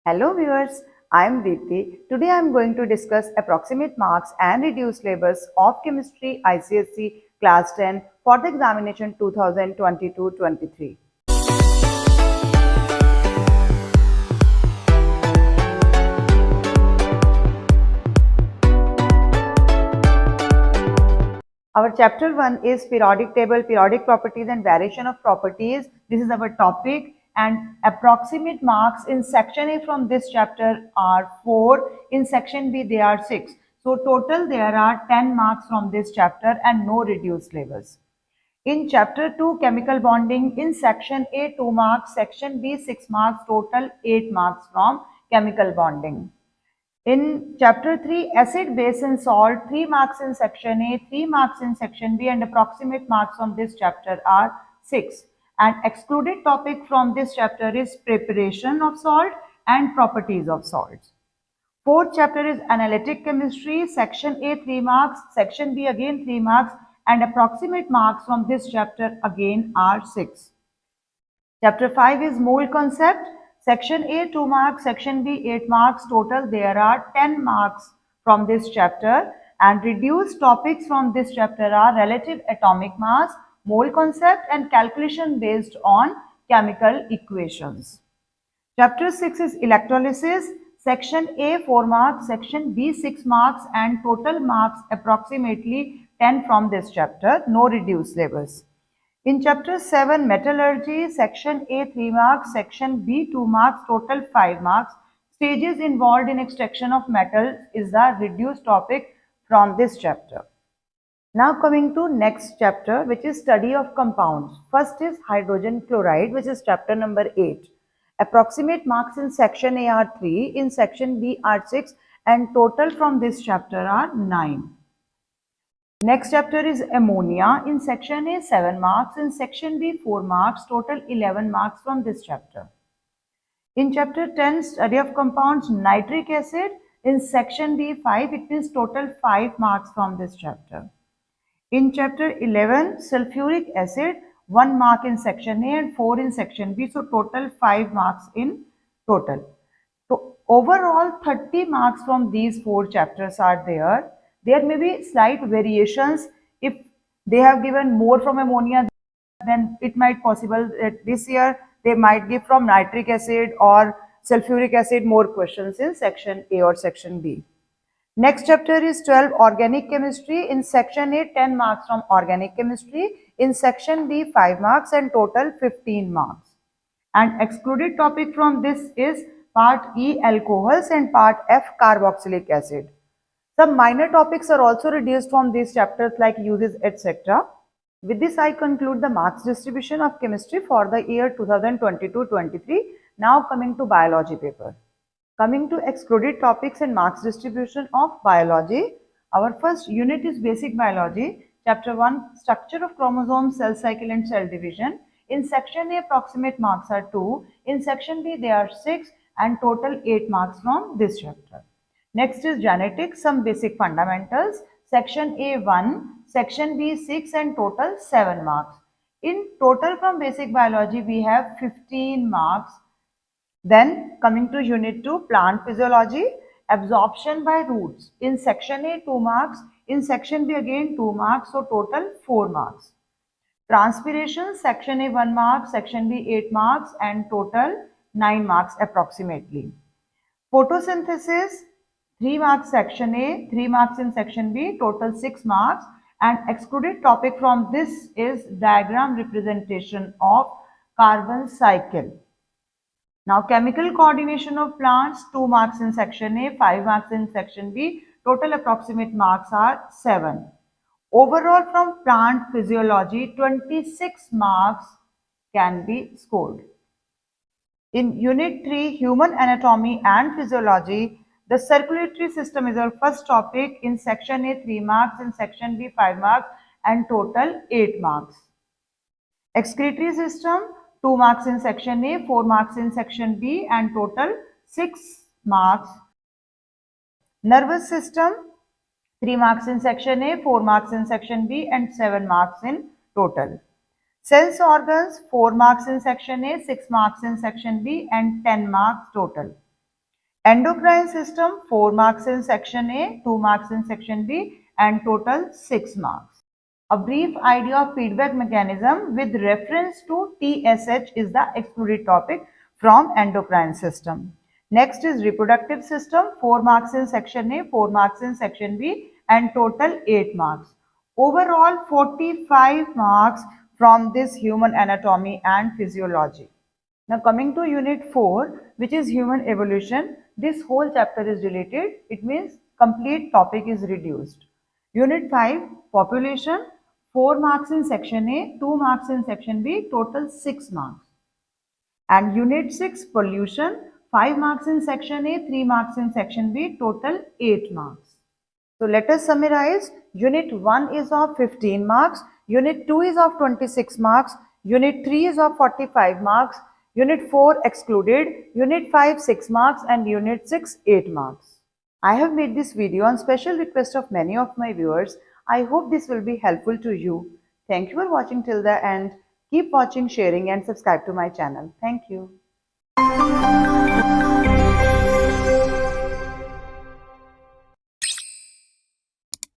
Hello viewers, I am Deepthi. Today I am going to discuss approximate marks and reduced syllabus of chemistry ICSE class 10 for the examination 2022-23. Our chapter 1 is periodic table, periodic properties and variation of properties. This is our topic, and approximate marks in section A from this chapter are 4. In section B they are 6. So total there are 10 marks from this chapter and no reduced levels. In chapter 2 chemical bonding, in section A 2 marks, section B 6 marks, total 8 marks from chemical bonding. In chapter 3, acid, base and salt, 3 marks in section A, 3 marks in section B, and approximate marks from this chapter are 6. And excluded topic from this chapter is preparation of salt and properties of salts. Fourth chapter is analytic chemistry, section A 3 marks, section B again 3 marks, and approximate marks from this chapter again are 6. Chapter 5 is mole concept. Section A 2 marks, section B 8 marks. Total there are 10 marks from this chapter, and reduced topics from this chapter are relative atomic mass, mole concept and calculation based on chemical equations. Chapter 6 is electrolysis. Section A 4 marks, section B 6 marks, and total marks approximately 10 from this chapter, no reduced syllabus. In chapter 7 metallurgy, section A 3 marks, section B 2 marks, total 5 marks. Stages involved in extraction of metals is the reduced topic from this chapter. Now coming to next chapter, which is study of compounds. First is hydrogen chloride, which is chapter number 8. Approximate marks in section A are 3, in section B are 6, and total from this chapter are 9. Next chapter is ammonia. In section A 7 marks, in section B 4 marks, total 11 marks from this chapter. In chapter 10 study of compounds, nitric acid, in section B 5, it means total 5 marks from this chapter. In chapter 11 sulfuric acid, 1 mark in section A and 4 in section B, so total 5 marks in total. So overall 30 marks from these 4 chapters are there. There may be slight variations. If they have given more from ammonia, then it might possible that this year they might give from nitric acid or sulfuric acid more questions in section A or section B. Next chapter is 12 organic chemistry. In section A 10 marks from organic chemistry, in section B 5 marks and total 15 marks. And excluded topic from this is part E alcohols and part F carboxylic acid. Some minor topics are also reduced from these chapters like uses etc. With this I conclude the marks distribution of chemistry for the year 2022-23. Now coming to biology paper. Coming to excluded topics and marks distribution of biology, our first unit is basic biology. Chapter 1 structure of chromosomes, cell cycle and cell division. In section A approximate marks are 2, in section B they are 6 and total 8 marks from this chapter. Next is genetics, some basic fundamentals. Section A 1, section B 6 and total 7 marks. In total from basic biology we have 15 marks. Then coming to unit 2 plant physiology, absorption by roots. In section A 2 marks, in section B again 2 marks, so total 4 marks. Transpiration, section A 1 mark, section B 8 marks and total 9 marks approximately. Photosynthesis, 3 marks section A, 3 marks in section B, total 6 marks, and excluded topic from this is diagram representation of carbon cycle. Now chemical coordination of plants, 2 marks in section A, 5 marks in section B, total approximate marks are 7. Overall from plant physiology, 26 marks can be scored. In unit 3 human anatomy and physiology, the circulatory system is our first topic. In section A 3 marks, in section B 5 marks and total 8 marks. Excretory system, 2 marks in section A, 4 marks in section B and total 6 marks. Nervous system, 3 marks in section A, 4 marks in section B and 7 marks in total. Sense organs, 4 marks in section A, 6 marks in section B and 10 marks total. Endocrine system, 4 marks in section A, 2 marks in section B, and total 6 marks. A brief idea of feedback mechanism with reference to TSH is the excluded topic from endocrine system. Next is reproductive system, 4 marks in section A, 4 marks in section B, and total 8 marks. Overall 45 marks from this human anatomy and physiology. Now coming to unit 4, which is human evolution, this whole chapter is deleted. It means complete topic is reduced. Unit 5, population, 4 marks in section A, 2 marks in section B, total 6 marks. And unit 6, pollution, 5 marks in section A, 3 marks in section B, total 8 marks. So let us summarize. Unit 1 is of 15 marks, Unit 2 is of 26 marks, Unit 3 is of 45 marks, Unit 4 excluded, Unit 5 6 marks, and Unit 6 8 marks. I have made this video on special request of many of my viewers. I hope this will be helpful to you. Thank you for watching till the end. Keep watching, sharing, and subscribe to my channel. Thank you.